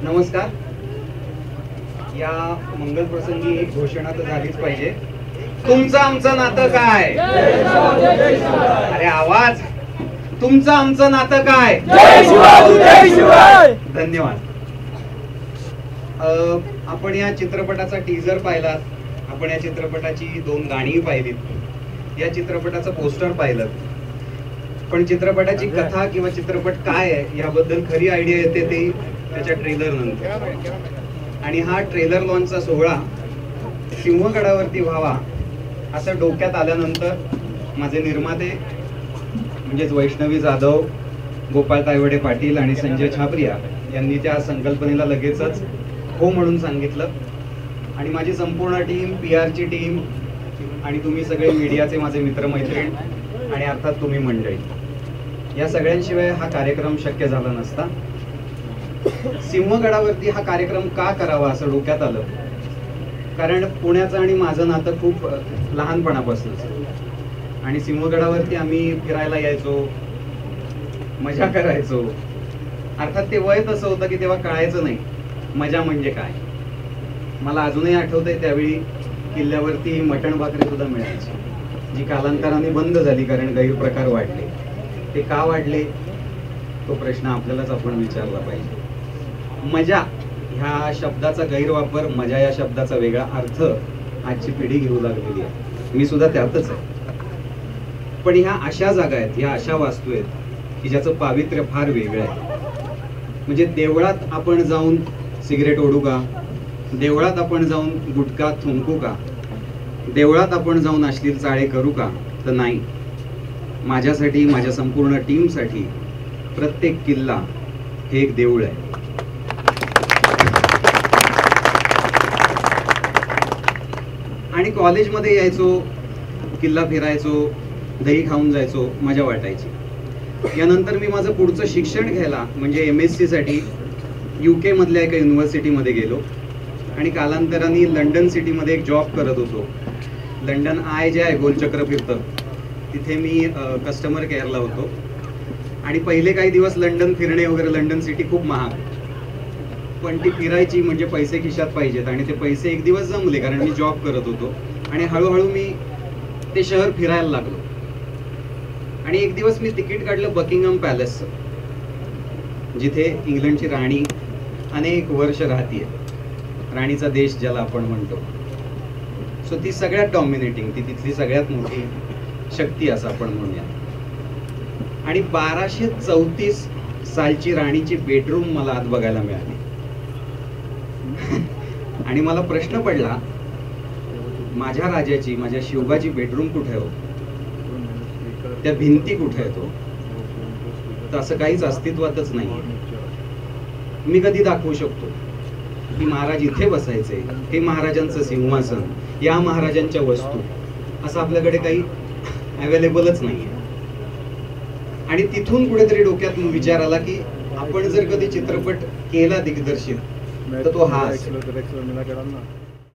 नमस्कार. या मंगल प्रसंगी एक घोषणा तर झालीच पाहिजे. तुमचं आमचं नातं काय? अरे आवाज. तुमचं आमचं नातं काय? धन्यवाद. आपण या चित्रपटाचा टीजर पाहिलात, आपण या चित्रपटाची 2 गाणी पाहिलीत, या चित्रपटाचं पोस्टर पाहिलं, पण चित्रपटाची कथा किंवा चित्रपट काय आहे याबद्दल खरी आयडिया येते ते त्याच्या ट्रेलर नंतर. आणि हा ट्रेलर लॉन्चचा सोहळा सिंहगडावरती व्हावा असं डोक्यात आल्यानंतर माझे निर्माते म्हणजेच वैष्णवी जाधव, गोपाळ तायवडे पाटील आणि संजय छाबरिया यांनी त्या संकल्पनेला लगेचच हो म्हणून सांगितलं. आणि माझी संपूर्ण टीम, PR ची टीम आणि तुम्ही सगळे मीडियाचे माझे मित्रमैत्रीण आणि अर्थात तुम्ही मंडळी, या सगळ्यांशिवाय हा कार्यक्रम शक्य झाला नसता. सिंहगडावरती हा कार्यक्रम का करावा असं डोक्यात आलं, कारण पुण्याचं आणि माझं नातं खूप लहानपणापासूनच. आणि सिंहगडावरती आम्ही फिरायला यायचो, मजा करायचो. अर्थात ते वय तसं होतं की तेव्हा कळायचं नाही मजा म्हणजे काय. मला अजूनही आठवतंय त्यावेळी किल्ल्यावरती मटण भाकरी सुद्धा मिळायची, जी कालांतराने बंद झाली कारण गैरप्रकार वाढले. ते का वाढले तो प्रश्न आपल्यालाच आपण विचारला पाहिजे. मजा ह्या शब्दाचा गैरवापर, मजा या शब्दाचा वेगळा अर्थ आजची पिढी घेऊ लागलेली आहे. मी सुद्धा त्यातच आहे. पण ह्या अशा जागा आहेत, ह्या अशा वास्तू आहेत की ज्याचं पावित्र्य फार वेगळं आहे. म्हणजे देवळात आपण जाऊन सिगरेट ओढू का? देवळात आपण जाऊन गुटखा थुंकू का? देवळात आपण जाऊन अश्लील चाळे करू का? तर नाही. माझ्यासाठी, माझ्या संपूर्ण टीमसाठी प्रत्येक किल्ला हे एक देऊळ आहे. आणि कॉलेजमध्ये यायचो, किल्ला फिरायचो, दही खाऊन जायचो, मजा वाटायची. यानंतर मी माझं पुढचं शिक्षण घ्यायला म्हणजे MSc साठी UK मधल्या एका युनिव्हर्सिटीमध्ये गेलो आणि कालांतराने लंडन सिटीमध्ये एक जॉब करत होतो. लंडन आय जे आहे गोलचक्र फिरतं तिथे मी कस्टमर केअरला होतो. आणि पहिले काही दिवस लंडन फिरणे वगैरे, लंडन सिटी खूप महाग, पण ती फिरायची म्हणजे पैसे खिशात पाहिजेत. आणि ते पैसे एक दिवस जमले कारण मी जॉब करत होतो आणि हळूहळू मी ते शहर फिरायला लागलो. आणि एक दिवस मी तिकीट काढलं बकिंगहॅम पॅलेसचं, जिथे इंग्लंडची राणी अनेक वर्ष राहतीये, राणीचा देश ज्याला आपण म्हणतो. सो ती सगळ्यात डॉमिनेटिंग, ती तिथली सगळ्यात मोठी शक्ती असं आपण म्हणूया. आणि 1234 सालची राणीची बेडरूम मला आत बघायला मिळाली. आणि मला प्रश्न पडला, माझ्या राजाची, माझ्या शिवबाची बेडरूम कुठे हो? त्या भिंती कुठे आहेत? तर असं काहीच अस्तित्वातच नाही. मी कधी दाखवू शकतो की महाराज इथे बसायचे, हे महाराजांचं सिंहासन, या महाराजांच्या वस्तू, असं आपल्याकडे काही अवेलेबलच नाहीये. आणि तिथून कुठेतरी डोक्यात विचार आला की आपण जर कधी चित्रपट केला दिग्दर्शित तर तो हा असेल.